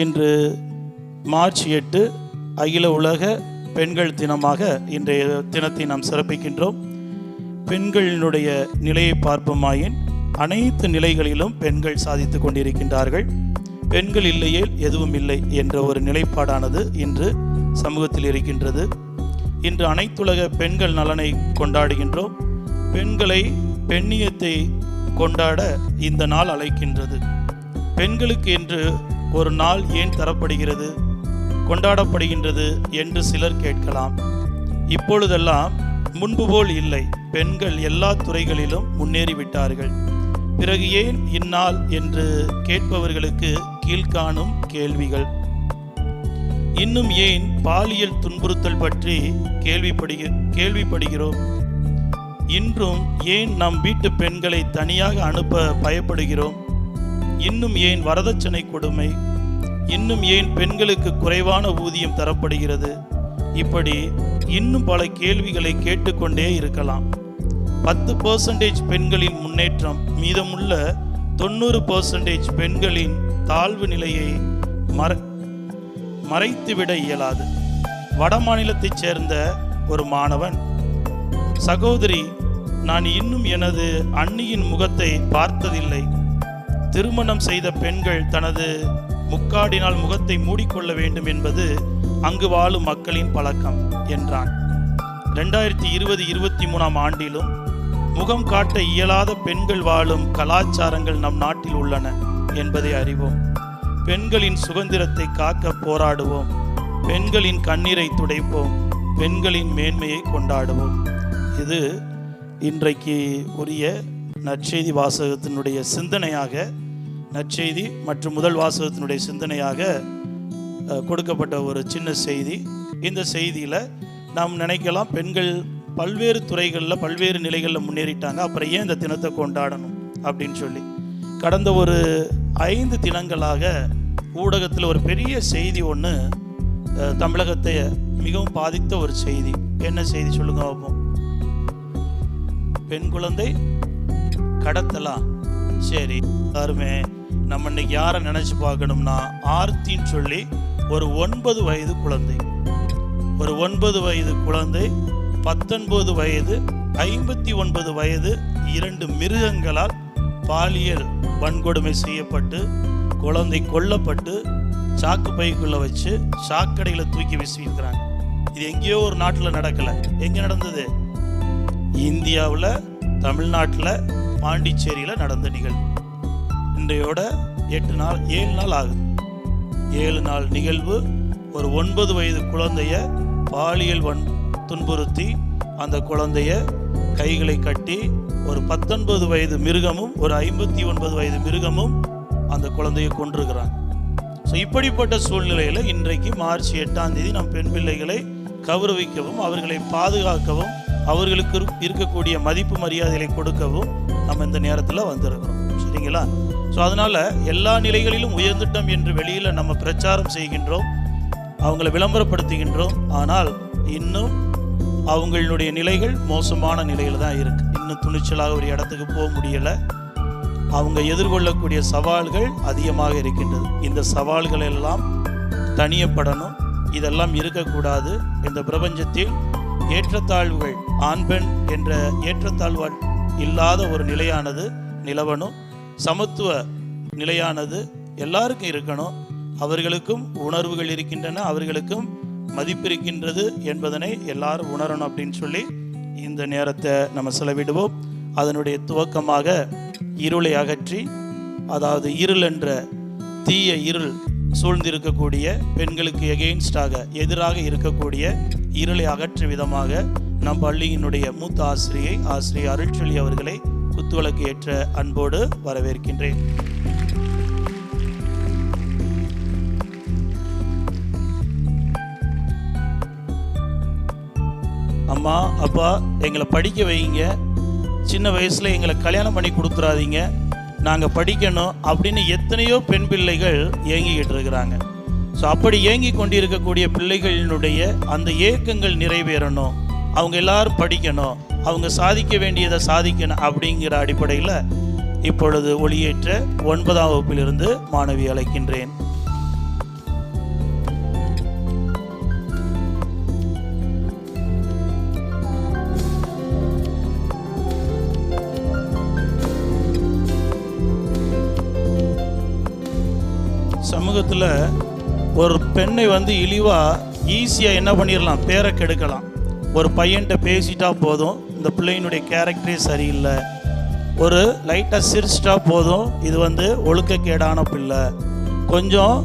இன்று மார்ச் 8 அகில உலக பெண்கள் தினமாக இன்றைய தினத்தை நாம் சிறப்பிக்கின்றோம். பெண்களினுடைய நிலையை பார்ப்போமாயின் அனைத்து நிலைகளிலும் பெண்கள் சாதித்து கொண்டிருக்கின்றார்கள். பெண்கள் இல்லையே எதுவும் இல்லை என்ற ஒரு நிலைப்பாடானது இன்று சமூகத்தில் இருக்கின்றது. இன்று அனைத்துலக பெண்கள் நலனை கொண்டாடுகின்றோம். பெண்களை பெண்ணியத்தை கொண்டாட இந்த நாள் அழைக்கின்றது. பெண்களுக்கு என்று ஒரு நாள் ஏன் தரப்படுகிறது, கொண்டாடப்படுகின்றது என்று சிலர் கேட்கலாம். இப்பொழுதெல்லாம் முன்பு போல் இல்லை. பெண்கள் எல்லா துறைகளிலும் முன்னேறிவிட்டார்கள். பிறகு ஏன் இந்நாள் என்று கேட்பவர்களுக்கு கீழ்காணும் கேள்விகள். இன்னும் ஏன் பாலியல் துன்புறுத்தல் பற்றி கேள்விப்படுகிறோம்? இன்றும் ஏன் நம் வீட்டு பெண்களை தனியாக அனுப்ப பயப்படுகிறோம்? இன்னும் ஏன் வரதட்சணை கொடுமை? இன்னும் ஏன் பெண்களுக்கு குறைவான ஊதியம் தரப்படுகிறது? இப்படி இன்னும் பல கேள்விகளை கேட்டுக்கொண்டே இருக்கலாம். 10% பெண்களின் முன்னேற்றம் மீதமுள்ள 90% பெண்களின் தாழ்வு நிலையை மறைத்துவிட இயலாது. வட மாநிலத்தைச் சேர்ந்த ஒரு மாணவன், சகோதரி, நான் இன்னும் எனது அண்ணியின் முகத்தை பார்த்ததில்லை. திருமணம் செய்த பெண்கள் தனது முக்காடினால் முகத்தை மூடிக்கொள்ள வேண்டும் என்பது அங்கு வாழும் மக்களின் பழக்கம் என்றான். 2020-23 ஆண்டிலும் முகம் காட்ட இயலாத பெண்கள் வாழும் கலாச்சாரங்கள் நம் நாட்டில் உள்ளன என்பதை அறிவோம். பெண்களின் சுதந்திரத்தை காக்க போராடுவோம். பெண்களின் கண்ணீரை துடைப்போம். பெண்களின் மேன்மையை கொண்டாடுவோம். இது இன்றைக்கு உரிய நற்செய்தி வாசகத்தினுடைய சிந்தனையாக, நற்செய்தி மற்றும் முதல் வாசகத்தினுடைய சிந்தனையாக கொடுக்கப்பட்ட ஒரு சின்ன செய்தி. இந்த செய்தியில் நாம் நினைக்கலாம், பெண்கள் பல்வேறு துறைகளில் பல்வேறு நிலைகளில் முன்னேறிட்டாங்க, அப்புறம் ஏன் இந்த தினத்தை கொண்டாடணும் அப்படின்னு சொல்லி. கடந்த ஒரு 5 தினங்களாக ஊடகத்தில் ஒரு பெரிய செய்தி ஒன்று தமிழகத்தை மிகவும் பாதித்த ஒரு செய்தி. என்ன செய்தி சொல்லுங்க பார்ப்போம். பெண் குழந்தை கடத்தலாம். சரி, எல்லாருமே நம்ம இன்னைக்கு யாரை நினைச்சு பார்க்கணும்னா, ஆர்த்தின்னு சொல்லி ஒரு 9 வயது குழந்தை, ஒரு 9 வயது குழந்தை 19 வயது 59 வயது 2 மிருகங்களால் பாலியல் வன்கொடுமை செய்யப்பட்டு, குழந்தை கொல்லப்பட்டு சாக்கு பைக்குள்ள வச்சு சாக்கடையில் தூக்கி வீசியிருக்கிறாங்க. இது எங்கேயோ ஒரு நாட்டில் நடக்கலை. எங்கே நடந்தது? இந்தியாவில், தமிழ்நாட்டில், பாண்டிச்சேரியில் நடந்த நிகழ்வு. இன்றையோட 7 நாள் ஆகுது. 7 நாள் நிகழ்வு. ஒரு 9 வயது குழந்தைய பாலியல் துன்புறுத்தி அந்த குழந்தைய கைகளை கட்டி, ஒரு 19 வயது மிருகமும் ஒரு 59 வயது மிருகமும் அந்த குழந்தையை கொண்டிருக்கிறாங்க. ஸோ இப்படிப்பட்ட சூழ்நிலையில் இன்றைக்கு மார்ச் 8ஆம் தேதி நம் பெண் பிள்ளைகளை கௌரவிக்கவும், அவர்களை பாதுகாக்கவும், அவர்களுக்கு இருக்கக்கூடிய மதிப்பு மரியாதைகளை கொடுக்கவும் நம்ம இந்த நேரத்தில் வந்திருக்கிறோம். சரிங்களா? ஸோ அதனால் எல்லா நிலைகளிலும் உயர்ந்துட்டோம் என்று வெளியில் நம்ம பிரச்சாரம் செய்கின்றோம், அவங்களை விளம்பரப்படுத்துகின்றோம். ஆனால் இன்னும் அவங்களுடைய நிலைகள் மோசமான நிலையில் தான் இருக்குது. இன்னும் துணிச்சலாக ஒரு இடத்துக்கு போக முடியலை. அவங்க எதிர்கொள்ளக்கூடிய சவால்கள் அதிகமாக இருக்கின்றது. இந்த சவால்கள் எல்லாம் தணியப்படணும். இதெல்லாம் இருக்கக்கூடாது. இந்த பிரபஞ்சத்தில் ஏற்றத்தாழ்வுகள், ஆண் பெண் என்ற ஏற்றத்தாழ்வு இல்லாத ஒரு நிலையானது நிலவணும். சமத்துவ நிலையானது எல்லாருக்கும் இருக்கணும். அவர்களுக்கும் உணர்வுகள் இருக்கின்றன, அவர்களுக்கும் மதிப்பு இருக்கின்றது என்பதனை எல்லாரும் உணரணும் அப்படின்னு சொல்லி இந்த நேரத்தை நம்ம செலவிடுவோம். அதனுடைய துவக்கமாக இருளை அகற்றி, அதாவது இருள் என்ற தீய இருள் சூழ்ந்திருக்கக்கூடிய, பெண்களுக்கு எகெயின்ஸ்டாக எதிராக இருக்கக்கூடிய இருளை அகற்றும் விதமாக நம் பள்ளியினுடைய மூத்த ஆசிரியர் அருள்செல்வி அவர்களை குத்துவிளக்கு ஏற்ற அன்போடு வரவேற்கின்றேன். அம்மா, அப்பா, எங்களை படிக்க வைங்க. சின்ன வயசில் எங்களை கல்யாணம் பண்ணி கொடுத்துறாதீங்க, நாங்கள் படிக்கணும் அப்படின்னு எத்தனையோ பெண் பிள்ளைகள் ஏங்கிக்கிட்டு இருக்கிறாங்க. ஸோ அப்படி ஏங்கி கொண்டிருக்கக்கூடிய பிள்ளைகளினுடைய அந்த ஏக்கங்கள் நிறைவேறணும், அவங்க எல்லாரும் படிக்கணும், அவங்க சாதிக்க வேண்டியதை சாதிக்கணும் அப்படிங்கிற அடிப்படையில் இப்பொழுது ஒளியேற்ற 9ஆம் வகுப்பிலிருந்து மாணவி அழைக்கின்றேன். சமூகத்தில் ஒரு பெண்ணை வந்து இழிவாக ஈஸியாக என்ன பண்ணிடலாம், பேரை கெடுக்கலாம். ஒரு பையன்கிட்ட பேசிட்டா போதும், இந்த பிள்ளையினுடைய கேரக்டரே சரியில்லை, ஒரு லைட்டாக சிரிச்சிட்டா போதும், இது வந்து ஒழுக்கக்கேடான பிள்ளை, கொஞ்சம்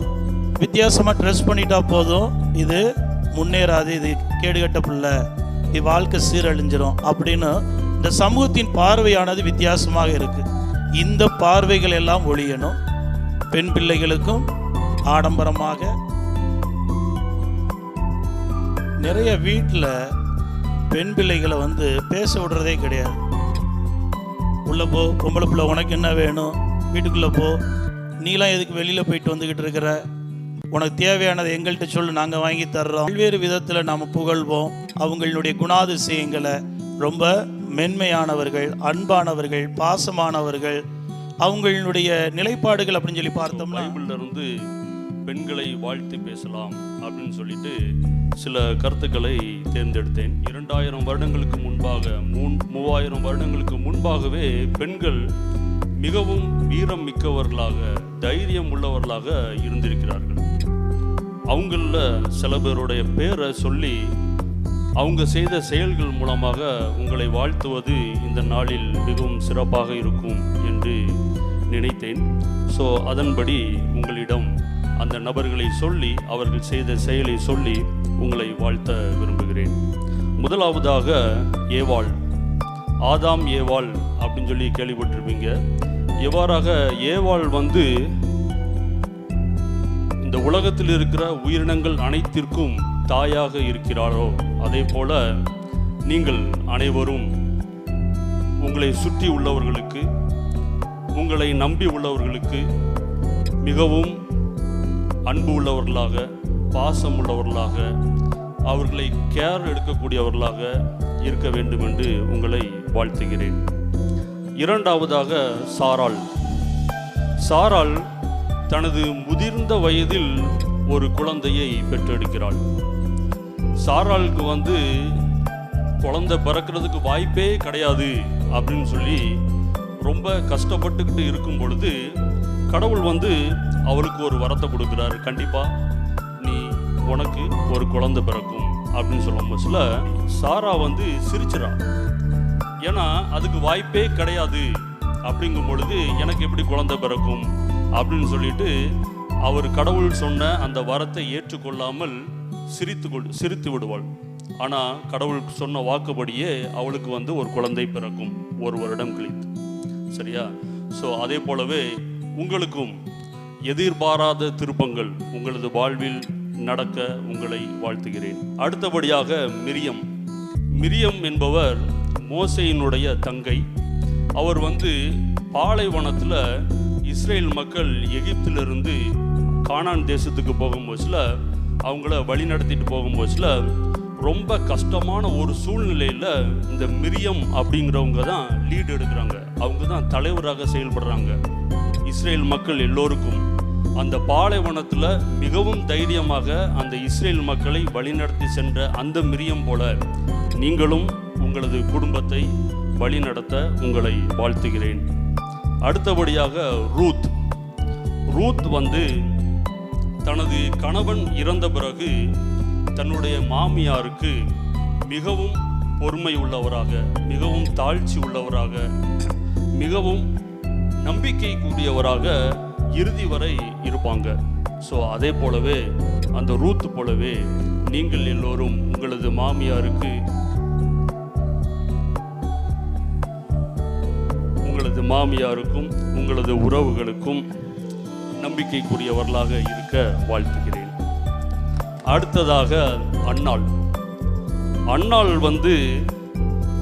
வித்தியாசமாக ட்ரெஸ் பண்ணிட்டா போதும், இது முன்னேறாது, இது கேடுகட்ட பிள்ளை, இது வாழ்க்கை சீரழிஞ்சிடும் அப்படின்னு இந்த சமூகத்தின் பார்வையானது வித்தியாசமாக இருக்குது. இந்த பார்வைகள் எல்லாம் ஒழியணும். பெண் பிள்ளைகளுக்கும் ஆடம்பரமாக நிறைய வீட்டில் பெண் பிள்ளைகளை வந்து பேச விடுறதே கிடையாது. உள்ளே போ, பொம்பளை பிள்ளை உனக்கு என்ன வேணும், வீட்டுக்குள்ளே போ, நீலாம் எதுக்கு வெளியில் போயிட்டு வந்துக்கிட்டு இருக்கிற, உனக்கு தேவையானதை எங்கள்கிட்ட சொல்லு, நாங்கள் வாங்கி தர்றோம். பல்வேறு விதத்தில் நாம் புகழ்வோம். அவங்களுடைய குணாதிசயங்களை ரொம்ப மென்மையானவர்கள், அன்பானவர்கள், பாசமானவர்கள், அவங்களுடைய நிலைப்பாடுகள் அப்படின்னு சொல்லி பார்த்தோம்னா பைபிள்ல இருந்து பெண்களை வாழ்த்து பேசலாம் அப்படின்னு சொல்லிட்டு சில கருத்துக்களை தேர்ந்தெடுத்தேன். 2000 வருடங்களுக்கு முன்பாக 3000 வருடங்களுக்கு முன்பாகவே பெண்கள் மிகவும் வீரம் மிக்கவர்களாக, தைரியம் உள்ளவர்களாக இருந்திருக்கிறார்கள். அவங்களில் சில பேருடைய பேரை சொல்லி அவங்க செய்த செயல்கள் மூலமாக உங்களை வாழ்த்துவது இந்த நாளில் மிகவும் சிறப்பாக இருக்கும் என்று நினைத்தேன். ஸோ அதன்படி உங்களிடம் அந்த நபர்களை சொல்லி, அவர்கள் செய்த செயலை சொல்லி உங்களை வாழ்த்த விரும்புகிறேன். முதலாவதாக ஏவாள், ஆதாம் ஏவாள் அப்படின்னு சொல்லி கேள்விப்பட்டிருப்பீங்க. எவ்வாறாக ஏவாள் வந்து இந்த உலகத்தில் இருக்கிற உயிரினங்கள் அனைத்திற்கும் தாயாக இருக்கிறாரோ, அதே போல நீங்கள் அனைவரும் உங்களை சுற்றி உள்ளவர்களுக்கு, உங்களை நம்பி உள்ளவர்களுக்கு மிகவும் அன்பு உள்ளவர்களாக, பாசம் உள்ளவர்களாக, அவர்களை கேர் எடுக்கக்கூடியவர்களாக இருக்க வேண்டும் என்று உங்களை வாழ்த்துகிறேன். இரண்டாவதாக சாராள். சாராள் தனது முதிர்ந்த வயதில் ஒரு குழந்தையை பெற்றெடுக்கிறாள். சாராளுக்கு வந்து குழந்தை பிறக்கிறதுக்கு வாய்ப்பே கிடையாது அப்படின்னு சொல்லி ரொம்ப கஷ்டப்பட்டுக்கிட்டு இருக்கும் பொழுது கடவுள் வந்து அவளுக்கு ஒரு வரத்தை கொடுக்குறாரு. கண்டிப்பா நீ உனக்கு ஒரு குழந்தை பிறக்கும் அப்படின்னு சொல்லும் போதுல சாரா வந்து சிரிச்சிரா. ஏன்னா அதுக்கு வாய்ப்பே கிடையாது அப்படிங்கும் பொழுது எனக்கு எப்படி குழந்தை பிறக்கும் அப்படின்னு சொல்லிட்டு அவர் கடவுள் சொன்ன அந்த வரத்தை ஏற்றுக்கொள்ளாமல் சிரித்து விடுவாள். ஆனால் கடவுள் சொன்ன வாக்குப்படியே அவளுக்கு வந்து ஒரு குழந்தை பிறக்கும் 1 வருடம் கழித்து. சரியா? ஸோ அதே போலவே உங்களுக்கும் எதிர்பாராத திருப்பங்கள் உங்களது வாழ்வில் நடக்க உங்களை வாழ்த்துகிறேன். அடுத்தபடியாக மிரியம். மிரியம் என்பவர் மோசேயினுடைய தங்கை. அவர் வந்து பாலைவனத்தில் இஸ்ரேல் மக்கள் எகிப்திலிருந்து கானான் தேசத்துக்கு போகும்போதுல அவங்கள வழி நடத்திட்டு போகும்போதுல ரொம்ப கஷ்டமான ஒரு சூழ்நிலையில் இந்த மிரியம் அப்படிங்கிறவங்க தான் லீடு எடுக்கிறாங்க. அவங்க தான் தலைவராக செயல்படுறாங்க. இஸ்ரேல் மக்கள் எல்லோருக்கும் அந்த பாலைவனத்தில் மிகவும் தைரியமாக அந்த இஸ்ரேல் மக்களை வழிநடத்தி சென்ற அந்த மிரியம் போல நீங்களும் உங்களது குடும்பத்தை வழிநடத்த உங்களை வாழ்த்துகிறேன். அடுத்தபடியாக ரூத். ரூத் வந்து தனது கணவன் இறந்த பிறகு தன்னுடைய மாமியாருக்கு மிகவும் பொறுமை உள்ளவராக, மிகவும் தாழ்ச்சி உள்ளவராக, மிகவும் நம்பிக்கை கூடியவராக இறுதி வரை இருப்பாங்க. ஸோ அதே போலவே அந்த ரூத் போலவே நீங்கள் எல்லோரும் உங்களது மாமியாருக்கு, உங்களது உறவுகளுக்கும் நம்பிக்கைக்குரியவர்களாக இருக்க வாழ்த்துகிறேன். அடுத்ததாக அன்னாள். அன்னாள் வந்து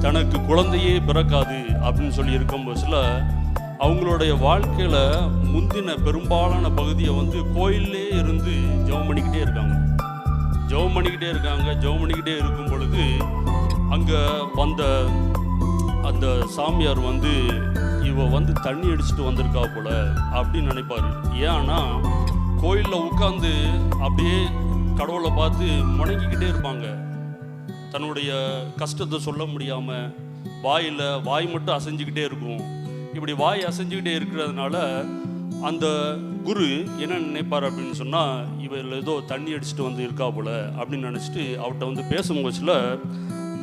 தனக்கு குழந்தையே பிறக்காது அப்படின்னு சொல்லி இருக்கும்போதுல அவங்களுடைய வாழ்க்கையில முந்தின பெரும்பாலான பகுதியை வந்து கோயிலே இருந்து ஜெபம் பண்ணிக்கிட்டே இருக்கும் பொழுது அங்க வந்த அந்த சாமியார் வந்து இவ வந்து தண்ணி அடிச்சுட்டு வந்திருக்கா போல அப்படின்னு நினைப்பாரு. ஏன்னா கோயிலில் உட்காந்து அப்படியே கடவுளை பார்த்து முணங்கிக்கிட்டே இருப்பாங்க. தன்னுடைய கஷ்டத்தை சொல்ல முடியாம வாய் மட்டும் அசைஞ்சுக்கிட்டே இருக்கும். இப்படி வாய் அசைஞ்சுக்கிட்டே இருக்கிறதுனால அந்த குரு என்ன நினைப்பார் அப்படின்னு சொன்னால், இவள் ஏதோ தண்ணி அடிச்சுட்டு வந்து இருக்கா போல அப்படின்னு நினச்சிட்டு அவர்கிட்ட வந்து பேசும்போதுல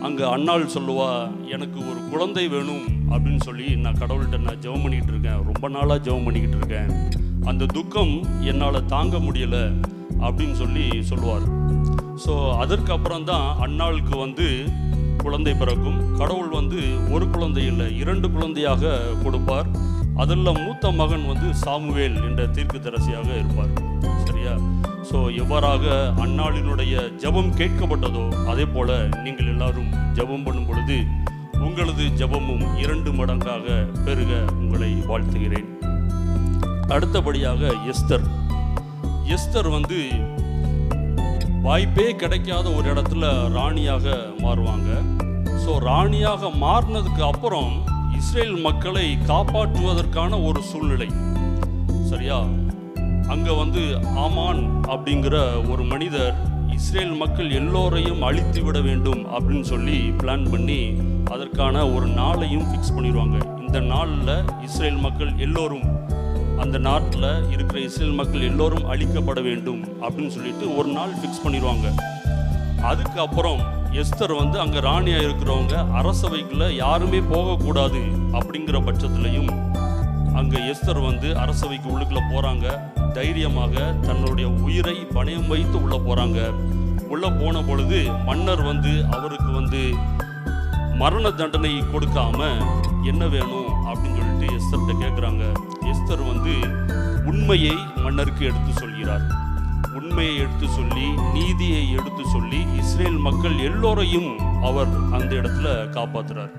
அங்கே அன்னாள் சொல்லுவா, எனக்கு ஒரு குழந்தை வேணும் அப்படின்னு சொல்லி நான் கடவுள்கிட்ட நான் ஜெபம் பண்ணிக்கிட்டு இருக்கேன், ரொம்ப நாளாக ஜெபம் பண்ணிக்கிட்டு இருக்கேன், அந்த துக்கம் என்னால் தாங்க முடியலை அப்படின்னு சொல்லி சொல்லுவார். ஸோ அதற்கப்புறம் தான் அன்னாளுக்கு வந்து குழந்தை பிறக்கும். கடவுள் வந்து ஒரு குழந்தை இல்லை, 2 குழந்தையாக கொடுப்பார். அதில் மூத்த மகன் வந்து சாமுவேல் என்ற தீர்க்கதரிசியாக இருப்பார். சரியா? ஸோ எவ்வாறாக அன்னாளினுடைய ஜெபம் கேட்கப்பட்டதோ அதே போல் நீங்கள் எல்லாரும் ஜெபம் பண்ணும் பொழுது உங்களது ஜெபமும் 2 மடங்காக பெருக உங்களை வாழ்த்துகிறேன். அடுத்தபடியாக எஸ்தர் வந்து வாய்ப்பே கிடைக்காத ஒரு இடத்துல ராணியாக மாறுவாங்க. ஸோ ராணியாக மாறினதுக்கு அப்புறம் இஸ்ரேல் மக்களை காப்பாற்றுவதற்கான ஒரு சூழ்நிலை. சரியா? அங்கே வந்து ஆமான் அப்படிங்கிற ஒரு மனிதர் இஸ்ரேல் மக்கள் எல்லோரையும் அழித்து விட வேண்டும் அப்படின்னு சொல்லி பிளான் பண்ணி அதற்கான ஒரு நாளையும் ஃபிக்ஸ் பண்ணிடுவாங்க. இந்த நாளில் இஸ்ரேல் மக்கள் எல்லோரும், அந்த நாட்டில் இருக்கிற இஸ்ரேல் மக்கள் எல்லோரும் அழிக்கப்பட வேண்டும் அப்படின்னு சொல்லிட்டு ஒரு நாள் ஃபிக்ஸ் பண்ணிடுவாங்க. அதுக்கப்புறம் எஸ்தர் வந்து அங்கே ராணியாக இருக்கிறவங்க அரசவைக்குள்ள யாருமே போகக்கூடாது அப்படிங்கிற பட்சத்துலையும் அங்கே எஸ்தர் வந்து அரசவைக்கு உள்ளுக்குள்ளே போகிறாங்க. தைரியமாக தன்னுடைய உயிரை பணயம் வைத்து உள்ளே போகிறாங்க. உள்ளே போன பொழுது மன்னர் வந்து அவருக்கு வந்து மரண தண்டனை கொடுக்காம என்ன வேணும் அப்படின்னு சொல்லிட்டு எஸ்தர்கிட்ட கேட்குறாங்க. எஸ்தர் வந்து உண்மையை மன்னருக்கு எடுத்து சொல்கிறார். உண்மையை எடுத்து சொல்லி, நீதியை எடுத்து சொல்லி இஸ்ரேல் மக்கள் எல்லோரையும் அவர் அந்த இடத்துல காப்பாற்றுறார்.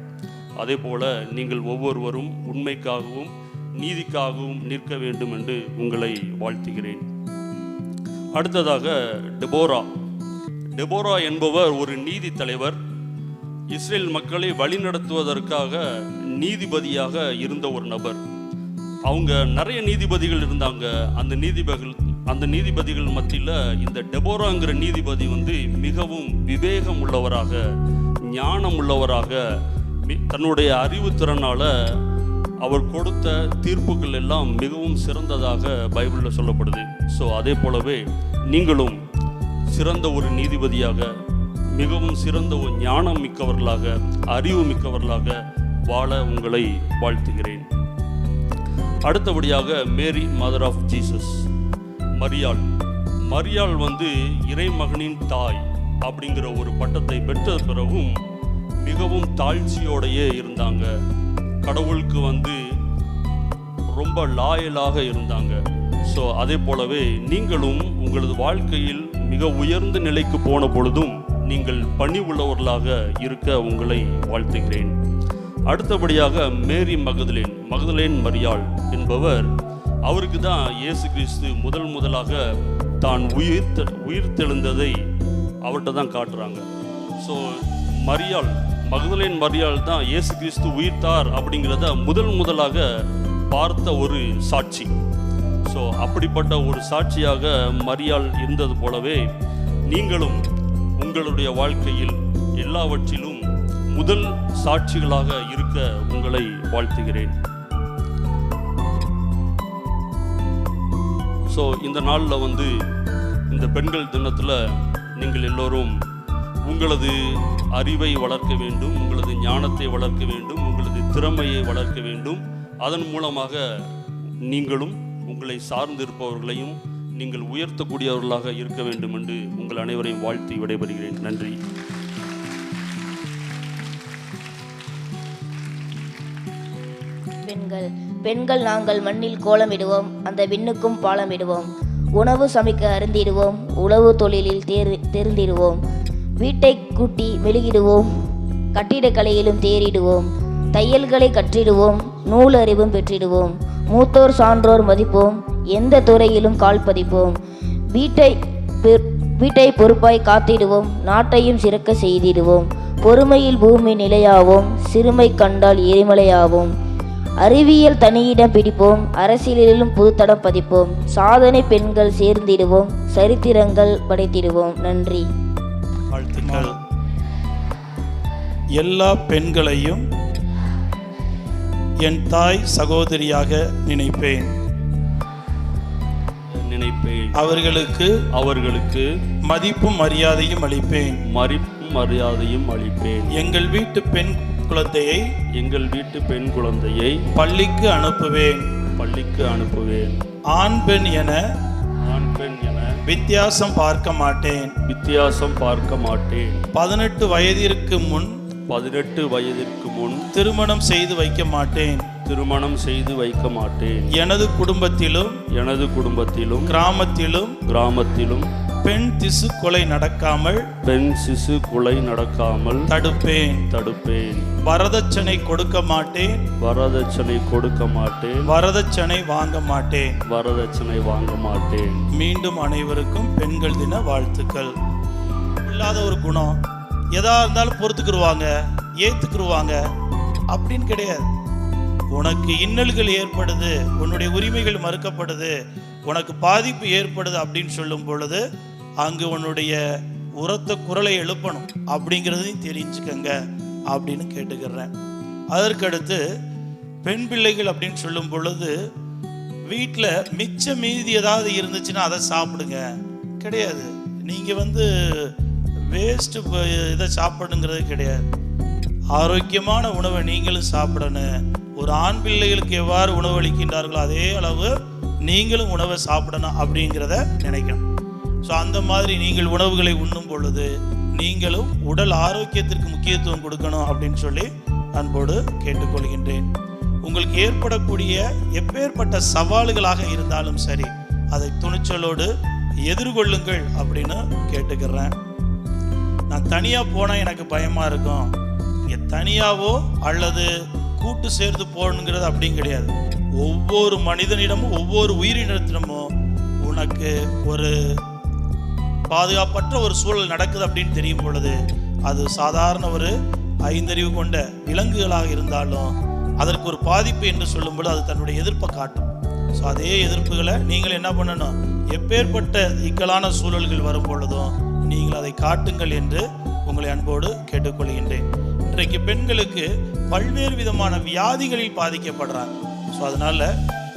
அதே போல நீங்கள் ஒவ்வொருவரும் உண்மைக்காகவும் நீதிக்காகவும் நிற்க வேண்டும் என்று உங்களை வாழ்த்துகிறேன். அடுத்ததாக டெபோரா என்பவர் ஒரு நீதி தலைவர். இஸ்ரேல் மக்களை வழிநடத்துவதற்காக நீதிபதியாக இருந்த ஒரு நபர். அவங்க நிறைய நீதிபதிகள் இருந்தாங்க. அந்த நீதிபதிகள் மத்தியில் இந்த டெபோராங்கிற நீதிபதி வந்து மிகவும் விவேகம் உள்ளவராக, ஞானம் உள்ளவராக, தன்னுடைய அறிவுத்திறனால அவர் கொடுத்த தீர்ப்புகள் எல்லாம் மிகவும் சிறந்ததாக பைபிளில் சொல்லப்படுது. ஸோ அதே போலவே நீங்களும் சிறந்த ஒரு நீதிபதியாக, மிகவும் சிறந்த ஒரு ஞானம் மிக்கவர்களாக, அறிவு மிக்கவர்களாக வாழ உங்களை வாழ்த்துகிறேன். அடுத்தபடியாக மேரி மதர் ஆஃப் ஜீசஸ், மரியாள் வந்து இறைமகனின் தாய் அப்படிங்கிற ஒரு பட்டத்தை பெற்ற பிறகும் மிகவும் தாழ்ச்சியோடையே இருந்தாங்க. கடவுளுக்கு வந்து ரொம்ப லாயலாக இருந்தாங்க. ஸோ அதே போலவே நீங்களும் உங்களது வாழ்க்கையில் மிக உயர்ந்த நிலைக்கு போன பொழுதும் நீங்கள் பணி உள்ளவர்களாக இருக்க உங்களை வாழ்த்துகிறேன். அடுத்தபடியாக மேரி மகதலேன் மரியாள் என்பவர், அவருக்கு தான் இயேசு கிறிஸ்து முதலாக தான் உயிர்த்தெழுந்ததை அவர்கிட்ட தான் காட்டுறாங்க. ஸோ மகதலேன் மரியாள் தான் இயேசு கிறிஸ்து உயிர்த்தார் அப்படிங்கிறத முதலாக பார்த்த ஒரு சாட்சி. ஸோ அப்படிப்பட்ட ஒரு சாட்சியாக மரியாள் இருந்தது போலவே நீங்களும் உங்களுடைய வாழ்க்கையில் எல்லாவற்றிலும் முதல் சாட்சிகளாக இருக்க உங்களை வாழ்த்துகிறேன். ஸோ இந்த நாளில் வந்து இந்த பெண்கள் தினத்தில் நீங்கள் எல்லோரும் உங்களது அறிவை வளர்க்க வேண்டும், உங்களது ஞானத்தை வளர்க்க வேண்டும், உங்களது திறமையை வளர்க்க வேண்டும். அதன் மூலமாக நீங்களும் உங்களை சார்ந்திருப்பவர்களையும் நீங்கள் உயர்த்தக்கூடியவர்களாக இருக்க வேண்டும் என்று உங்கள் அனைவரையும் வாழ்த்தி விடைபெறுகிறேன். நன்றி. பெண்கள் நாங்கள் மண்ணில் கோலமிடுவோம், அந்த விண்ணுக்கும் பாலமிடுவோம். உணவு சமைக்க அருந்திடுவோம், உழவு தொழிலில் தெரிந்திடுவோம். வீட்டை கூட்டி மெழுகிடுவோம், கட்டிடக்கலையிலும் தேறிடுவோம். தையல்களை கற்றிடுவோம், நூல் அறிவும் பெற்றிடுவோம். மூத்தோர் சான்றோர் மதிப்போம், எந்த துறையிலும் கால் பதிப்போம். வீட்டை பொறுப்பாய் காத்திடுவோம், நாட்டையும் சிறக்க செய்திடுவோம். பொறுமையில் பூமி நிலையாவோம், சிறுமை கண்டால் எரிமலையாவோம். அறிவியல் தனியிடம் பிடிப்போம், அரசியலிலும் புதுத்தடம் பதிப்போம். சாதனை பெண்கள் சேர்ந்திடுவோம், சரித்திரங்கள் படைத்திடுவோம். நன்றி. வாழ்த்துக்கள். எல்லா பெண்களையும் என் தாய் சகோதரியாக நினைப்பேன். அளிப்பேன். அவர்களுக்கு மதிப்பும் மரியாதையும் அளிப்பேன். மரியாதையும் அளிப்பேன். எங்கள் வீட்டு பெண் குழந்தையை பள்ளிக்கு அனுப்புவேன். ஆண் பெண் என வித்தியாசம் பார்க்க மாட்டேன். 18 வயதிற்கு முன் திருமணம் செய்து வைக்க மாட்டேன். எனது குடும்பத்திலும் கிராமத்திலும் பெண் சிசு கொலை நடக்காமல் தடுப்பேன். வரதட்சணை கொடுக்க மாட்டேன். வரதட்சணை வாங்க மாட்டேன். மீண்டும் அனைவருக்கும் பெண்கள் தின வாழ்த்துக்கள். இல்லாத ஒரு குணம், எதா இருந்தாலும் பொறுத்துக்குருவாங்க, ஏத்துக்குருவாங்க அப்படின்னு கிடையாது. உனக்கு இன்னல்கள் ஏற்படுது, உன்னுடைய உரிமைகள் மறுக்கப்படுது, உனக்கு பாதிப்பு ஏற்படுது அப்படின்னு சொல்லும் பொழுது அங்கு உன்னுடைய உரத்த குரலை எழுப்பணும் அப்படிங்கிறதையும் தெரிஞ்சுக்கங்க அப்படின்னு கேட்டுக்கிறேன். அதற்கடுத்து பெண் பிள்ளைகள் அப்படின்னு சொல்லும் பொழுது வீட்டில் மிச்ச மீதி ஏதாவது இருந்துச்சுன்னா அதை சாப்பிடுங்க கிடையாது. நீங்கள் வேஸ்ட்டு இதை சாப்பிடுங்கிறது கிடையாது. ஆரோக்கியமான உணவை நீங்களும் சாப்பிடணும். ஒரு ஆண் பிள்ளைகளுக்கு எவ்வாறு உணவு அளிக்கின்றார்களோ அதே அளவு நீங்களும் உணவை சாப்பிடணும் அப்படிங்கிறத நினைக்கணும். ஸோ அந்த மாதிரி நீங்கள் உணவுகளை உண்ணும் பொழுது நீங்களும் உடல் ஆரோக்கியத்திற்கு முக்கியத்துவம் கொடுக்கணும் அப்படின்னு சொல்லி அன்போடு கேட்டுக்கொள்கின்றேன். உங்களுக்கு ஏற்படக்கூடிய எப்பேற்பட்ட சவால்களாக இருந்தாலும் சரி அதை துணிச்சலோடு எதிர்கொள்ளுங்கள் அப்படின்னு கேட்டுக்கிறேன். நான் தனியாக போனால் எனக்கு பயமாக இருக்கும். இங்கே தனியாவோ அல்லது கூட்டு சேர்ந்து போகணுங்கிறது அப்படின்னு கிடையாது. ஒவ்வொரு மனிதனிடமும் ஒவ்வொரு உயிரினத்திடமும் உனக்கு ஒரு பாதுகாப்பற்ற ஒரு சூழல் நடக்குது அப்படின்னு தெரியும் பொழுது அது சாதாரண ஒரு 5 அறிவு கொண்ட விலங்குகளாக இருந்தாலும் அதற்கு ஒரு பாதிப்பு என்று சொல்லும்போது அது தன்னுடைய எதிர்ப்பை காட்டும். ஸோ அதே எதிர்ப்புகளை நீங்கள் என்ன பண்ணணும், எப்பேற்பட்ட இக்கலான சூழல்கள் வரும் பொழுதும் நீங்கள் அதை காட்டுங்கள் என்று உங்களை அன்போடு கேட்டுக்கொள்கின்றேன். இன்றைக்கு பெண்களுக்கு பல்வேறு விதமான வியாதிகளில் பாதிக்கப்படுறாங்க. ஸோ அதனால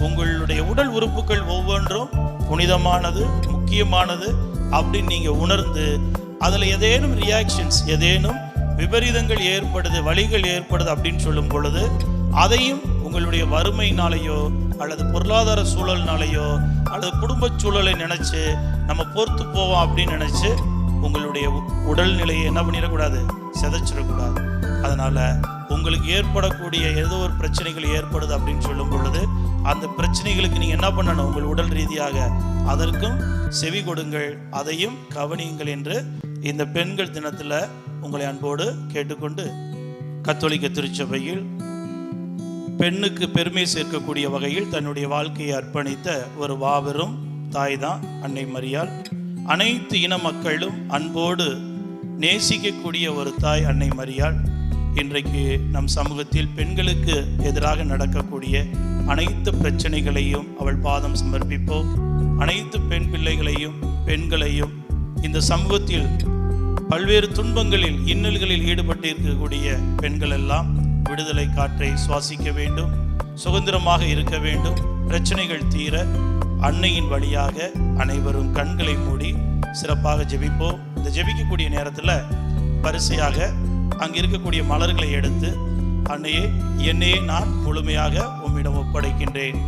உங்களுடைய உடல் உறுப்புகள் ஒவ்வொன்றும் புனிதமானது, முக்கியமானது அப்படின்னு நீங்கள் உணர்ந்து அதில் ஏதேனும் ரியாக்ஷன்ஸ், ஏதேனும் விபரீதங்கள் ஏற்படுது, வலிகள் ஏற்படுது அப்படின்னு சொல்லும் பொழுது அதையும் உங்களுடைய வறுமையினாலேயோ அல்லது பொருளாதார சூழல்னாலேயோ அல்லது குடும்ப சூழலை நினைச்சு நம்ம பொறுத்து போவோம் அப்படின்னு நினைச்சு உங்களுடைய உடல்நிலையை என்ன பண்ணிடக்கூடாது, சிதைச்சிடக்கூடாது. அதனால உங்களுக்கு ஏற்படக்கூடிய ஏதோ ஒரு பிரச்சனைகள் ஏற்படுது அப்படின்னு சொல்லும் பொழுது அந்த பிரச்சனைகளுக்கு நீங்கள் என்ன பண்ணணும், உங்கள் உடல் ரீதியாக அதற்கும் செவி கொடுங்கள், அதையும் கவனியுங்கள் என்று இந்த பெண்கள் தினத்தில் உங்களை அன்போடு கேட்டுக்கொண்டு, கத்தோலிக்க திருச்சபையில் பெண்ணுக்கு பெருமை சேர்க்கக்கூடிய வகையில் தன்னுடைய வாழ்க்கையை அர்ப்பணித்த ஒரு மாபெரும் தாய் தான் அன்னை மரியாள். அனைத்து இன மக்களும் அன்போடு நேசிக்கக்கூடிய ஒரு தாய் அன்னை மரியாள். இன்றைக்கு நம் சமூகத்தில் பெண்களுக்கு எதிராக நடக்கக்கூடிய அனைத்து பிரச்சனைகளையும் அவள் பாதம் சமர்ப்பிப்போம். அனைத்து பெண் பிள்ளைகளையும் பெண்களையும் இந்த சமூகத்தில் பல்வேறு துன்பங்களில் இன்னல்களில் ஈடுபட்டு இருக்கக்கூடிய பெண்கள் எல்லாம் விடுதலை காற்றை சுவாசிக்க வேண்டும், சுதந்திரமாக இருக்க வேண்டும், பிரச்சனைகள் தீர அன்னையின் வழியாக அனைவரும் கண்களை மூடி சிறப்பாக ஜெபிப்போம். இந்த ஜெபிக்கக்கூடிய நேரத்தில் வரிசையாக அங்கே இருக்கக்கூடிய மலர்களை எடுத்து, அன்னையே என்னையே நான் முழுமையாக உம்மிடம் ஒப்படைக்கின்றேன்.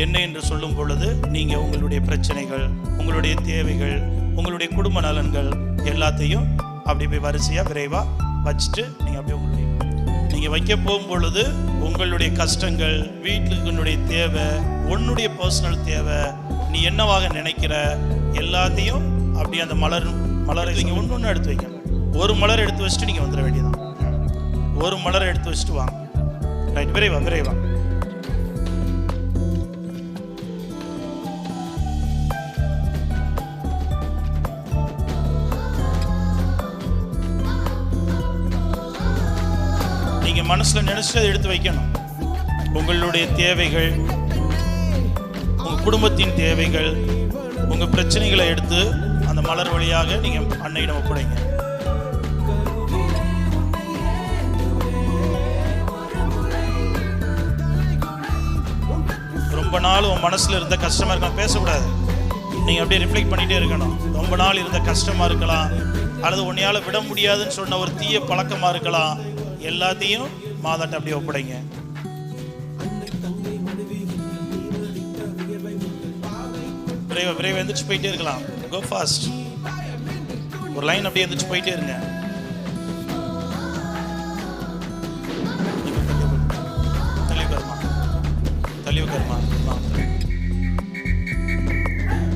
என்ன என்று சொல்லும் பொழுது நீங்கள் உங்களுடைய பிரச்சனைகள், உங்களுடைய தேவைகள், உங்களுடைய குடும்ப நலன்கள் எல்லாத்தையும் அப்படி போய் வரிசையாக விரைவாக வச்சுட்டு நீங்கள் அப்படியே நீங்கள் வைக்க போகும் பொழுது உங்களுடைய கஷ்டங்கள், வீட்டுக்குன்னுடைய தேவை, உன்னுடைய பர்சனல் தேவை, நீ என்னவாக நினைக்கிற எல்லாத்தையும் அப்படி அந்த மலரை நீங்கள் ஒன்று எடுத்து வைக்கணும். ஒரு மலர் எடுத்து வச்சுட்டு நீங்கள் வந்துட வேண்டியதான். ஒரு மலரை எடுத்து வச்சுட்டு வாங்க. ரைட், விரைவா. நீங்க மனசுல நினைச்சு அதை எடுத்து வைக்கணும். உங்களுடைய தேவைகள், உங்க குடும்பத்தின் தேவைகள், உங்க பிரச்சனைகளை எடுத்து அந்த மலர் வழியாக நீங்க அன்னையிடம் ஒப்படைங்க. ரொம்ப நாள் உன் மனசுல இருந்த கஷ்டமா இருக்க பேசக்கூடாது. நீங்கள் அப்படியே ரிஃப்ளெக்ட் பண்ணிகிட்டே இருக்கணும். ரொம்ப நாள் இருந்த கஷ்டமாக இருக்கலாம், அல்லது உன்னையால் விட முடியாதுன்னு சொன்ன ஒரு தீய பழக்கமாக இருக்கலாம். எல்லாத்தையும் மாதாட்ட அப்படியே ஒப்படைங்க. விரைவாக எந்திரிச்சு போயிட்டே இருக்கலாம். Go fast. ஒரு லைன் அப்படியே எந்திரிச்சு போயிட்டே இருங்க. தெளிவு கர்மா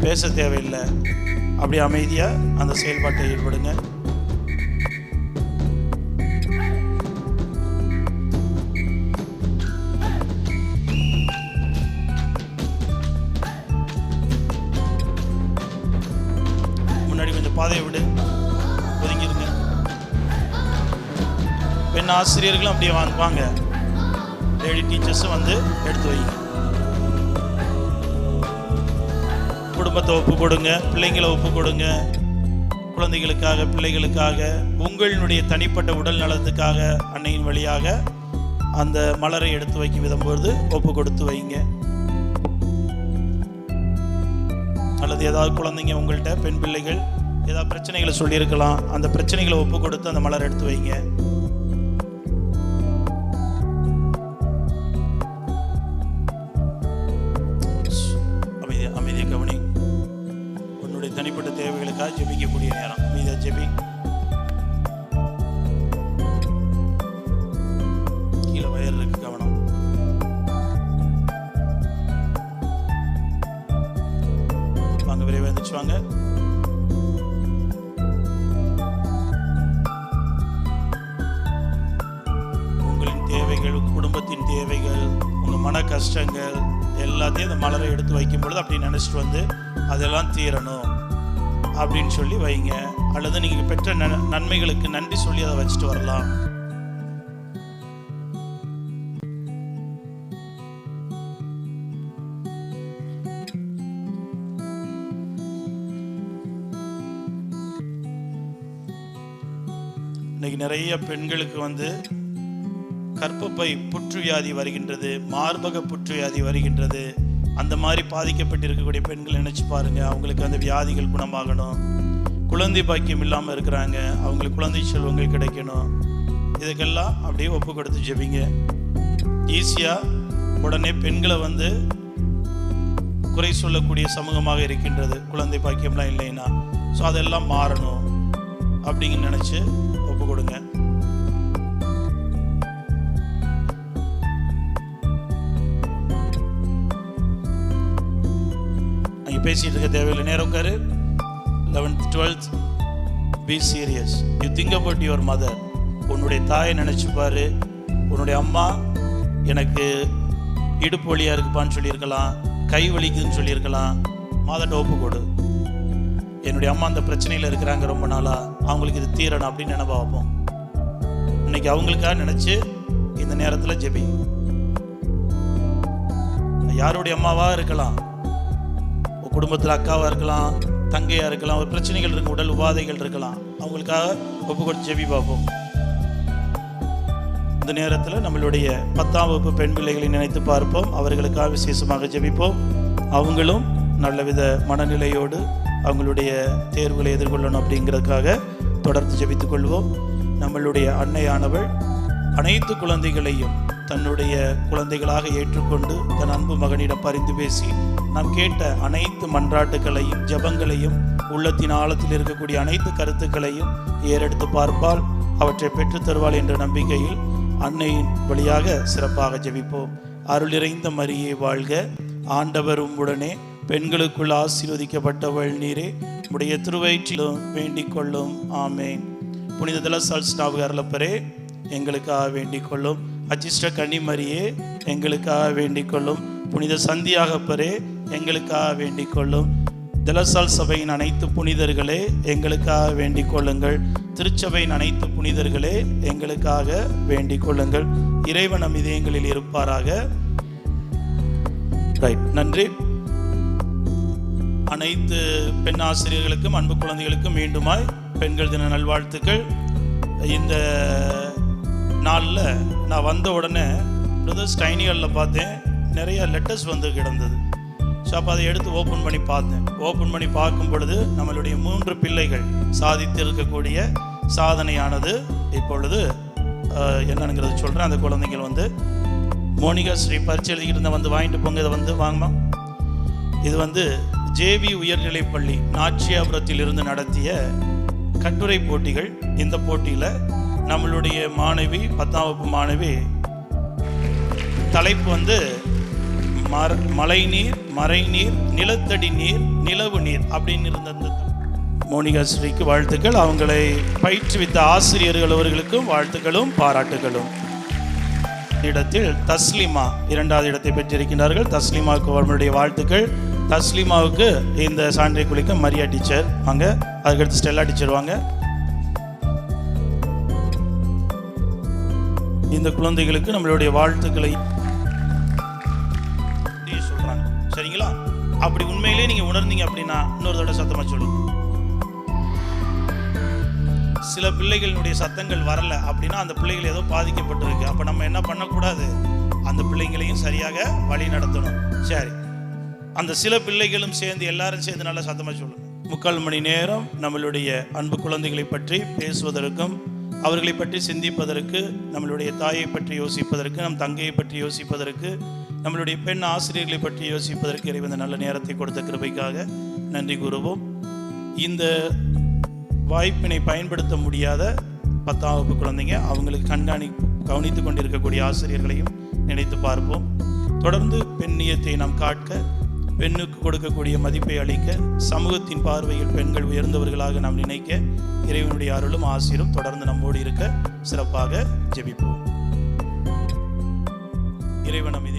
பேச தேவையில்லை. அப்படியே அமைதியாக அந்த செயல்பாட்டை ஈடுபடுங்க. முன்னாடி கொஞ்சம் பாதையை விடு, ஒதுங்கிருங்க. பெண் ஆசிரியர்களும் அப்படியே வாங்க, லேடி டீச்சர்ஸும் வந்து எடுத்து வைங்க. குடும்பத்தை ஒப்பு கொடுங்க, பிள்ளைங்களை ஒப்பு கொடுங்க. குழந்தைகளுக்காக, பிள்ளைகளுக்காக, உங்களுடைய தனிப்பட்ட உடல் நலத்துக்காக அன்னையின் வழியாக அந்த மலரை எடுத்து வைக்கும் விதம்போது ஒப்பு கொடுத்து வைங்க. அல்லது ஏதாவது குழந்தைங்க உங்கள்கிட்ட, பெண் பிள்ளைகள் ஏதாவது பிரச்சனைகளை சொல்லியிருக்கலாம், அந்த பிரச்சனைகளை ஒப்பு கொடுத்து அந்த மலர் எடுத்து வைங்க. அமைதியை கவனி. உன்னுடைய தனிப்பட்ட தேவைகளுக்காக ஜெபிக்கக்கூடிய நேரம். அமைதியா ஜெபி. கீழே வயர் இருக்கு, கவனம். வாங்க, விரைவாக எழுந்திரிச்சு வாங்க. உங்களின் தேவைகள், குடும்பத்தின் தேவைகள், உங்கள் மன கஷ்டங்கள் எல்லாத்தையும் இந்த மலரை எடுத்து வைக்கும் பொழுது அப்படி நினச்சிட்டு வந்து அதெல்லாம் தீரணும் அப்படின்னு சொல்லி வைங்க. அல்லது நீங்கள் பெற்ற நன்மைகளுக்கு நன்றி சொல்லி அதை வச்சுட்டு வரலாம். இன்னைக்கு நிறைய பெண்களுக்கு வந்து கர்ப்பப்பை புற்றுவியாதி வருகின்றது, மார்பக புற்றுவியாதி வருகின்றது. அந்த மாதிரி பாதிக்கப்பட்டிருக்கக்கூடிய பெண்கள் நினைச்சு பாருங்க, அவங்களுக்கு அந்த வியாதிகள் குணமாகணும். குழந்தை பாக்கியம் இல்லாமல் இருக்கிறாங்க, அவங்களுக்கு குழந்தை செல்வங்கள் கிடைக்கணும். இதுக்கெல்லாம் அப்படியே ஒப்பு கொடுத்து ஜெபிங்க. ஈஸியாக உடனே பெண்களை வந்து குறை சொல்லக்கூடிய சமூகமாக இருக்கின்றது, குழந்தை பாக்கியம்லாம் இல்லைன்னா. ஸோ அதெல்லாம் மாறணும் அப்படிங்க நினச்சி ஒப்பு கொடுங்க. பேசிட்டு இருக்க தேவையில்லை, நேரம் உட்காரு. 11th 12th be serious. You think about your mother. உன்னுடைய தாயை நினச்சி பாரு. உன்னுடைய அம்மா எனக்கு இடுப்பு வலியாக இருக்குப்பான்னு சொல்லியிருக்கலாம், கை வலிக்குதுன்னு சொல்லியிருக்கலாம். மாதாட்ட ஒப்பு கொடு. என்னுடைய அம்மா அந்த பிரச்சனையில் இருக்கிறாங்க ரொம்ப நாளாக, அவங்களுக்கு இது தீரணும் அப்படின்னு நினைப்பா வைப்போம். இன்னைக்கு அவங்களுக்காக நினச்சி இந்த நேரத்தில் ஜெபி. யாருடைய அம்மாவாக இருக்கலாம், குடும்பத்தில் அக்காவாக இருக்கலாம், தங்கையாக இருக்கலாம், ஒரு பிரச்சனைகள் இருக்கும், உடல் உபாதைகள் இருக்கலாம். அவங்களுக்காக ஒப்பு கொடுத்து ஜெபி பார்ப்போம். இந்த நேரத்தில் நம்மளுடைய 10ஆம் வகுப்பு பெண் பிள்ளைகளை நினைத்து பார்ப்போம். அவர்களுக்காக விசேஷமாக ஜெபிப்போம். அவங்களும் நல்லவித மனநிலையோடு அவங்களுடைய தேர்வுகளை எதிர்கொள்ளணும் அப்படிங்கிறதுக்காக தொடர்ந்து ஜெபித்துக் கொள்வோம். நம்மளுடைய அன்னையானவள் அனைத்து குழந்தைகளையும் தன்னுடைய குழந்தைகளாக ஏற்றுக்கொண்டு தன் அன்பு மகனிடம் பரிந்து பேசி நாம் கேட்ட அனைத்து மன்றாட்டுகளையும், ஜெபங்களையும், உள்ளத்தின் ஆழத்தில் இருக்கக்கூடிய அனைத்து கருத்துக்களையும் ஏறெடுத்து பார்ப்பால், அவற்றை பெற்றுத் தருவாள் என்ற நம்பிக்கையில் அன்னையின் வழியாக சிறப்பாக ஜெபிப்போம். அருள் நிறைந்த மரியே வாழ்க, ஆண்டவர் உம்முடனே, பெண்களுக்குள் ஆசீர்வதிக்கப்பட்டவள் நீரே, உடைய திருவயிற்றிலும் வேண்டிக் கொள்ளும். ஆமேன். புனித தலசால் ஸ்நாபகர்லப்பரே, எங்களுக்காக வேண்டிக் கொள்ளும். அச்சிஷ்ட கன்னிமரியே, எங்களுக்காக வேண்டிக் கொள்ளும். புனித சந்தியாகப்பரே, எங்களுக்காக வேண்டிக் கொள்ளும். தலசால் சபையின் அனைத்து புனிதர்களே, எங்களுக்காக வேண்டிக் கொள்ளுங்கள். திருச்சபையின் அனைத்து புனிதர்களே, எங்களுக்காக வேண்டிக் கொள்ளுங்கள். இறைவன் நம் இதயங்களில் இருப்பாராக. ரைட், நன்றி. அனைத்து பெண் ஆசிரியர்களுக்கும் அன்பு குழந்தைகளுக்கும் மீண்டுமாய் பெண்கள் தின நல்வாழ்த்துக்கள். இந்த நாளில் நான் வந்த உடனே பிரதர்ஸ் டைனிகளில் பார்த்தேன், நிறைய லெட்டர்ஸ் வந்து கிடந்தது. ஸோ அப்போ அதை எடுத்து ஓப்பன் பண்ணி பார்த்தேன். ஓப்பன் பண்ணி பார்க்கும் பொழுது நம்மளுடைய 3 பிள்ளைகள் சாதித்திருக்கக்கூடிய சாதனையானது இப்பொழுது என்னங்கிறது சொல்கிறேன். அந்த குழந்தைகள் வந்து மோனிகா ஸ்ரீ பரிச்சை எழுதிக்கிட்டு வந்து வாங்கிட்டு போங்க, இதை வந்து வாங்கலாம். இது வந்து ஜேவி உயர்நிலைப்பள்ளி நாச்சியாபுரத்தில் இருந்து நடத்திய கட்டுரை போட்டிகள். இந்த போட்டியில் நம்மளுடைய மாணவி 10ஆம் வகுப்பு மாணவி தலைப்பு வந்து மழைநீர், மறைநீர், நிலத்தடி நீர், நிலவு நீர் அப்படின்னு இருந்தது. மோனிகா ஸ்ரீக்கு வாழ்த்துக்கள். அவங்களை பயிற்றுவித்த ஆசிரியர்கள் அவர்களுக்கும் வாழ்த்துக்களும் பாராட்டுகளும். இடத்தில் தஸ்லிமா 2வது இடத்தை பெற்றிருக்கிறார்கள். தஸ்லிமாவுக்கு அவர்களுடைய வாழ்த்துக்கள். தஸ்லிமாவுக்கு இந்த சான்றை குளிக்க மரியா டீச்சர் வாங்க, அதுக்கடுத்து ஸ்டெல்லா டீச்சர் வாங்க. இந்த குழந்தைகளுக்கு நம்மளுடைய வாழ்த்துக்களை சொல்றாங்க. சரிங்களா? அப்படி உண்மையிலே நீங்க உணர்ந்தீங்க அப்படின்னா இன்னொரு தடவை சத்தமா சொல்லுங்க. சில பிள்ளைகளுடைய சத்தங்கள் வரல அப்படின்னா அந்த பிள்ளைகள் ஏதோ பாதிக்கப்பட்டிருக்கு. அப்ப நம்ம என்ன பண்ணக்கூடாது? அந்த பிள்ளைங்களையும் சரியாக வழி நடத்தணும். சரி, அந்த சில பிள்ளைகளும் சேர்ந்து எல்லாரும் சேர்ந்து நல்லா சத்தமா சொல்லுங்க. 3/4 மணி நேரம் நம்மளுடைய அன்பு குழந்தைகளை பற்றி பேசுவதற்கும், அவர்களை பற்றி சிந்திப்பதற்கு, நம்மளுடைய தாயை பற்றி யோசிப்பதற்கு, நம் தங்கையை பற்றி யோசிப்பதற்கு, நம்மளுடைய பெண் ஆசிரியர்களை பற்றி யோசிப்பதற்கு இறைவன் நல்ல நேரத்தை கொடுத்த கிருபைக்காக நன்றி கூறுவோம். இந்த வாய்ப்பினை பயன்படுத்த முடியாத 10ஆம் வகுப்பு குழந்தைங்க, அவங்களுக்கு கவனித்து கொண்டிருக்கக்கூடிய ஆசிரியர்களையும் நினைத்து பார்ப்போம். தொடர்ந்து பெண்ணியத்தை நாம் காட்க, பெண்ணுக்கு கொடுக்கக்கூடிய மதிப்பை அளிக்க, சமூகத்தின் பார்வையில் பெண்கள் உயர்ந்தவர்களாக நாம் நினைக்க இறைவனுடைய அருளும் ஆசீரும் தொடர்ந்து நம்மோடு இருக்க சிறப்பாக ஜெபிப்போம். இறைவன் நம்மை